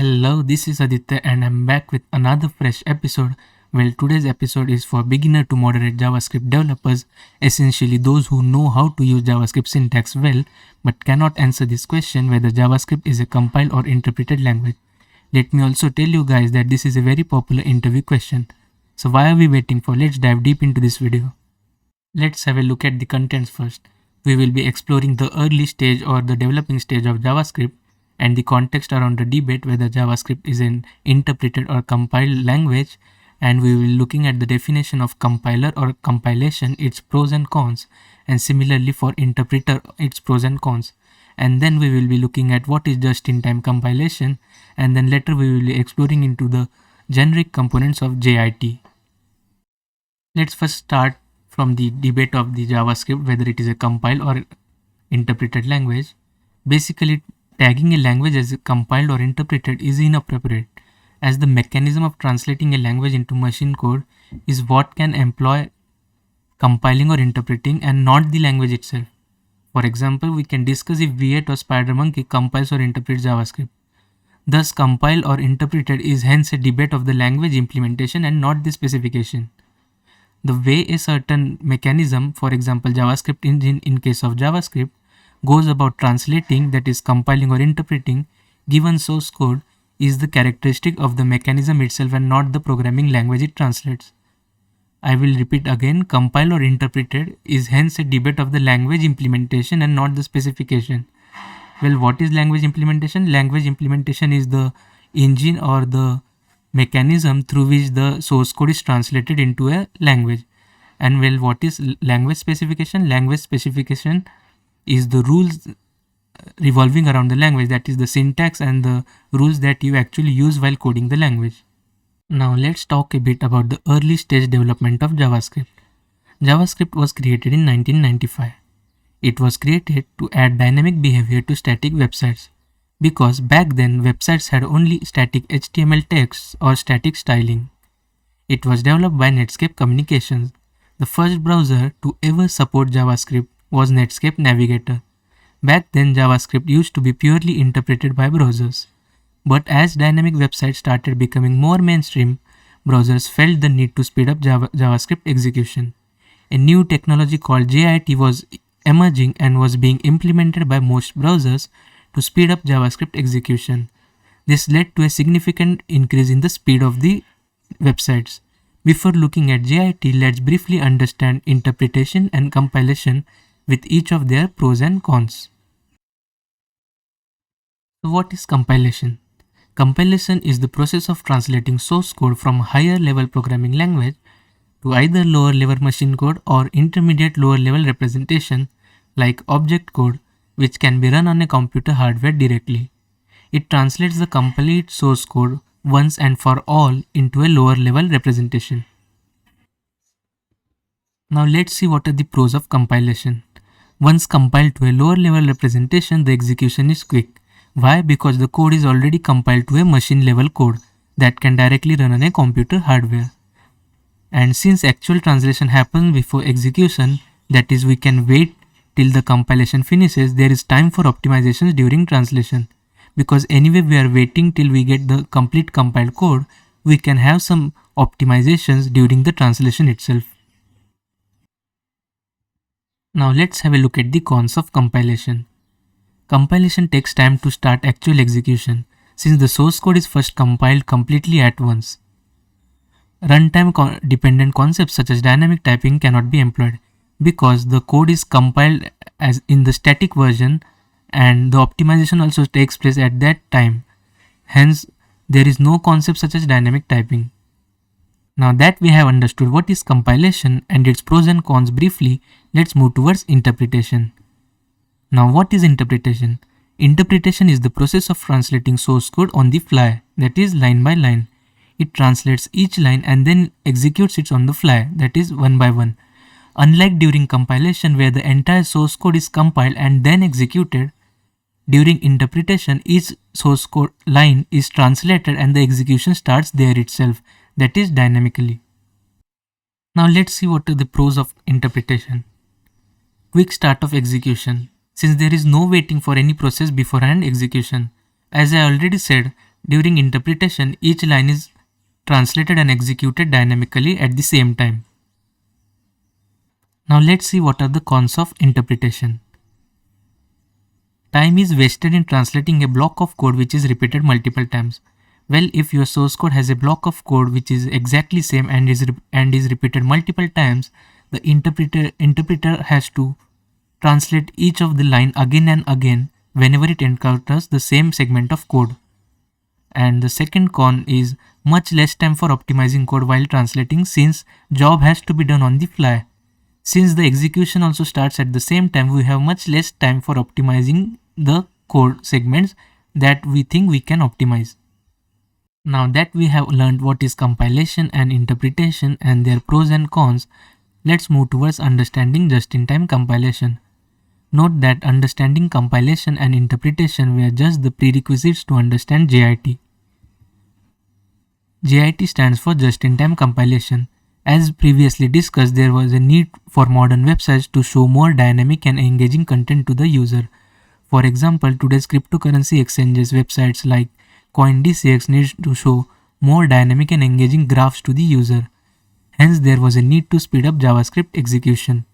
Hello, this is Aditya and I'm back with another fresh episode. Well, today's episode is for beginner to moderate JavaScript developers, essentially those who know how to use JavaScript syntax well but cannot answer this question whether JavaScript is a compiled or interpreted language. Let me also tell you guys that this is a very popular interview question. So why are we waiting for? Let's dive deep into this video. Let's have a look at the contents first. We will be exploring the early stage or the developing stage of JavaScript and the context around the debate whether JavaScript is an interpreted or compiled language, and we will be looking at the definition of compiler or compilation, its pros and cons, and similarly for interpreter, its pros and cons. And then we will be looking at what is just-in-time compilation, and then later we will be exploring into the generic components of JIT. Let's first start from the debate of the JavaScript, whether it is a compiled or interpreted language. Basically, tagging a language as compiled or interpreted is inappropriate, as the mechanism of translating a language into machine code is what can employ compiling or interpreting and not the language itself. For example, we can discuss if V8 or SpiderMonkey compiles or interprets JavaScript. Thus, compiled or interpreted is hence a debate of the language implementation and not the specification. The way a certain mechanism, for example JavaScript engine in case of JavaScript, goes about translating, that is compiling or interpreting, given source code is the characteristic of the mechanism itself and not the programming language it translates. I will repeat again, compile or interpreted is hence a debate of the language implementation and not the specification. Well, what is language implementation? Language implementation is the engine or the mechanism through which the source code is translated into a language. And well, what is language specification? Language specification is the rules revolving around the language, that is the syntax and the rules that you actually use while coding the language. Now let's talk a bit about the early stage development of JavaScript. JavaScript was created in 1995. It was created to add dynamic behavior to static websites, because back then websites had only static HTML text or static styling. It was developed by Netscape Communications. The first browser to ever support JavaScript was Netscape Navigator. Back then, JavaScript used to be purely interpreted by browsers. But as dynamic websites started becoming more mainstream, browsers felt the need to speed up JavaScript execution. A new technology called JIT was emerging and was being implemented by most browsers to speed up JavaScript execution. This led to a significant increase in the speed of the websites. Before looking at JIT, let's briefly understand interpretation and compilation with each of their pros and cons. So what is compilation? Compilation is the process of translating source code from higher level programming language to either lower level machine code or intermediate lower level representation like object code, which can be run on a computer hardware directly. It translates the complete source code once and for all into a lower level representation. Now let's see what are the pros of compilation. Once compiled to a lower level representation, the execution is quick. Why? Because the code is already compiled to a machine level code that can directly run on a computer hardware. And since actual translation happens before execution, that is, we can wait till the compilation finishes, there is time for optimizations during translation. Because anyway we are waiting till we get the complete compiled code, we can have some optimizations during the translation itself. Now let's have a look at the cons of compilation. Compilation takes time to start actual execution, since the source code is first compiled completely at once. Runtime dependent concepts such as dynamic typing cannot be employed, because the code is compiled as in the static version and the optimization also takes place at that time. Hence, there is no concept such as dynamic typing. Now that we have understood what is compilation and its pros and cons briefly, let's move towards interpretation. Now what is interpretation? Interpretation is the process of translating source code on the fly, that is line by line. It translates each line and then executes it on the fly, that is one by one. Unlike during compilation where the entire source code is compiled and then executed, during interpretation each source code line is translated and the execution starts there itself, that is dynamically. Now let's see what are the pros of interpretation. Quick start of execution. Since there is no waiting for any process beforehand execution. As I already said, During interpretation, each line is translated and executed dynamically at the same time. Now let's see what are the cons of interpretation. Time is wasted in translating a block of code which is repeated multiple times. Well, if your source code has a block of code which is exactly same and is repeated multiple times, the interpreter has to translate each of the line again and again whenever it encounters the same segment of code. And the second con is much less time for optimizing code while translating, since job has to be done on the fly. Since the execution also starts at the same time, we have much less time for optimizing the code segments that we think we can optimize. Now that we have learned what is compilation and interpretation and their pros and cons, let's move towards understanding just-in-time compilation. Note that understanding compilation and interpretation were just the prerequisites to understand JIT. JIT stands for just-in-time compilation. As previously discussed, there was a need for modern websites to show more dynamic and engaging content to the user. For example, today's cryptocurrency exchanges websites like CoinDCX needs to show more dynamic and engaging graphs to the user. Hence, there was a need to speed up JavaScript execution.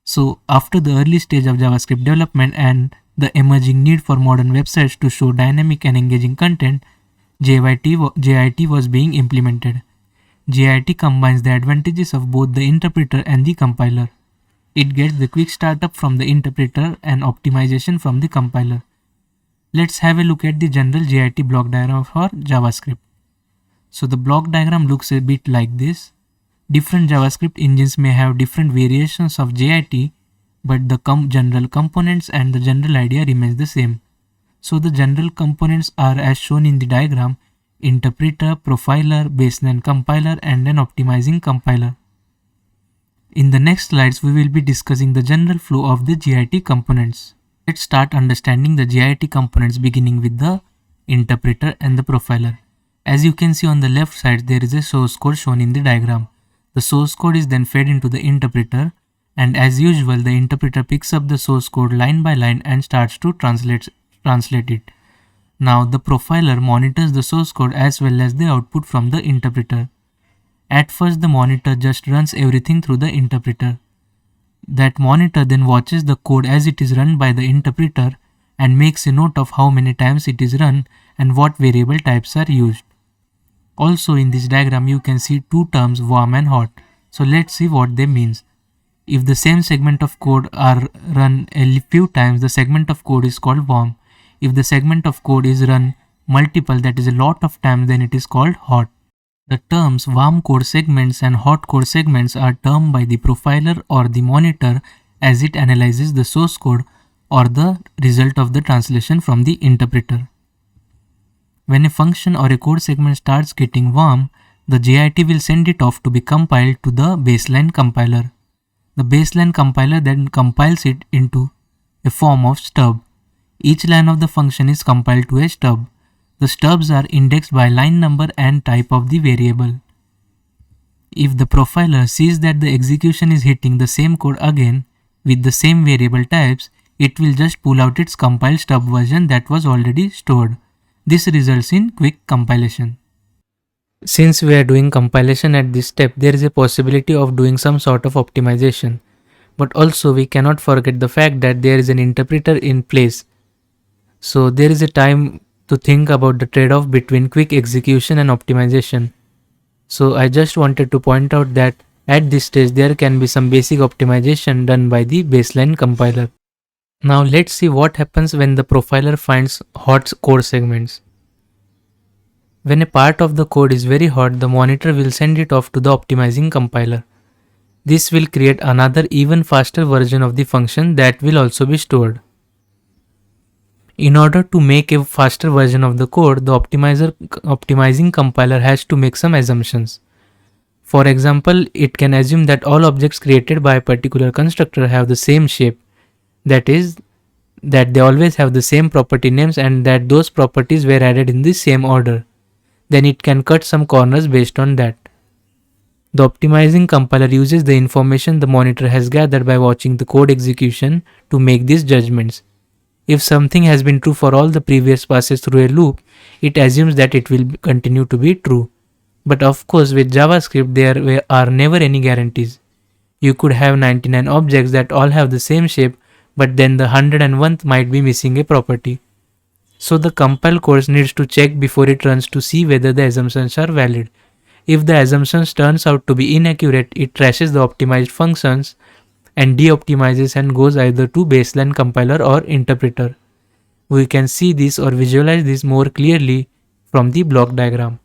So, after the early stage of JavaScript development and the emerging need for modern websites to show dynamic and engaging content, JIT was being implemented. JIT combines the advantages of both the interpreter and the compiler. It gets the quick startup from the interpreter and optimization from the compiler. Let's have a look at the general JIT block diagram for JavaScript. So the block diagram looks a bit like this. Different JavaScript engines may have different variations of JIT, but the general components and the general idea remains the same. So the general components are as shown in the diagram: interpreter, profiler, baseline compiler, and an optimizing compiler. In the next slides, we will be discussing the general flow of the JIT components. Let's start understanding the JIT components, beginning with the interpreter and the profiler. As you can see on the left side, there is a source code shown in the diagram. The source code is then fed into the interpreter, and as usual, the interpreter picks up the source code line by line and starts to translate it. Now the profiler monitors the source code as well as the output from the interpreter. At first, the monitor just runs everything through the interpreter. That monitor then watches the code as it is run by the interpreter and makes a note of how many times it is run and what variable types are used. Also in this diagram you can see two terms, warm and hot. So let's see what they means. If the same segment of code are run a few times, the segment of code is called warm. If the segment of code is run multiple, that is a lot of times, then it is called hot. The terms warm code segments and hot code segments are termed by the profiler or the monitor as it analyzes the source code or the result of the translation from the interpreter. When a function or a code segment starts getting warm, the JIT will send it off to be compiled to the baseline compiler. The baseline compiler then compiles it into a form of stub. Each line of the function is compiled to a stub. The stubs are indexed by line number and type of the variable. If the profiler sees that the execution is hitting the same code again with the same variable types, it will just pull out its compiled stub version that was already stored. This results in quick compilation. Since we are doing compilation at this step, there is a possibility of doing some sort of optimization. But also we cannot forget the fact that there is an interpreter in place. So there is a time to think about the trade-off between quick execution and optimization. So I just wanted to point out that at this stage there can be some basic optimization done by the baseline compiler. Now let's see what happens when the profiler finds hot code segments. When a part of the code is very hot, the monitor will send it off to the optimizing compiler. This will create another even faster version of the function that will also be stored. In order to make a faster version of the code, the optimizing compiler has to make some assumptions. For example, it can assume that all objects created by a particular constructor have the same shape. That is, that they always have the same property names and that those properties were added in the same order. Then it can cut some corners based on that. The optimizing compiler uses the information the monitor has gathered by watching the code execution to make these judgments. If something has been true for all the previous passes through a loop, it assumes that it will continue to be true. But of course, with JavaScript, there are never any guarantees. You could have 99 objects that all have the same shape, but then the 101th might be missing a property. So the compile course needs to check before it runs to see whether the assumptions are valid. If the assumptions turns out to be inaccurate, it trashes the optimized functions and de-optimizes and goes either to baseline compiler or interpreter. We can see this or visualize this more clearly from the block diagram.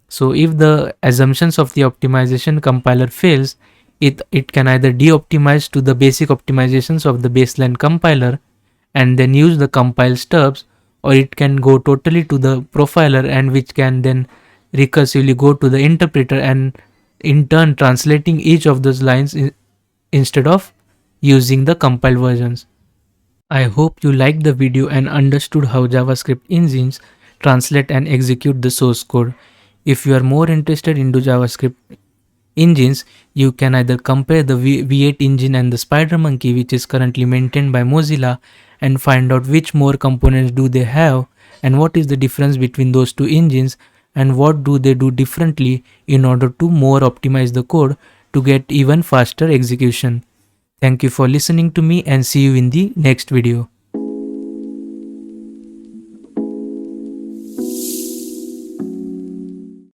So if the assumptions of the optimization compiler fails, it can either de-optimize to the basic optimizations of the baseline compiler and then use the compile stubs, or it can go totally to the profiler and which can then recursively go to the interpreter and in turn translating each of those lines instead of using the compiled versions. I hope you liked the video and understood how JavaScript engines translate and execute the source code. If you are more interested into JavaScript engines, you can either compare the V8 engine and the SpiderMonkey, which is currently maintained by Mozilla, and find out which more components do they have and what is the difference between those two engines and what do they do differently in order to more optimize the code to get even faster execution. Thank you for listening to me and see you in the next video.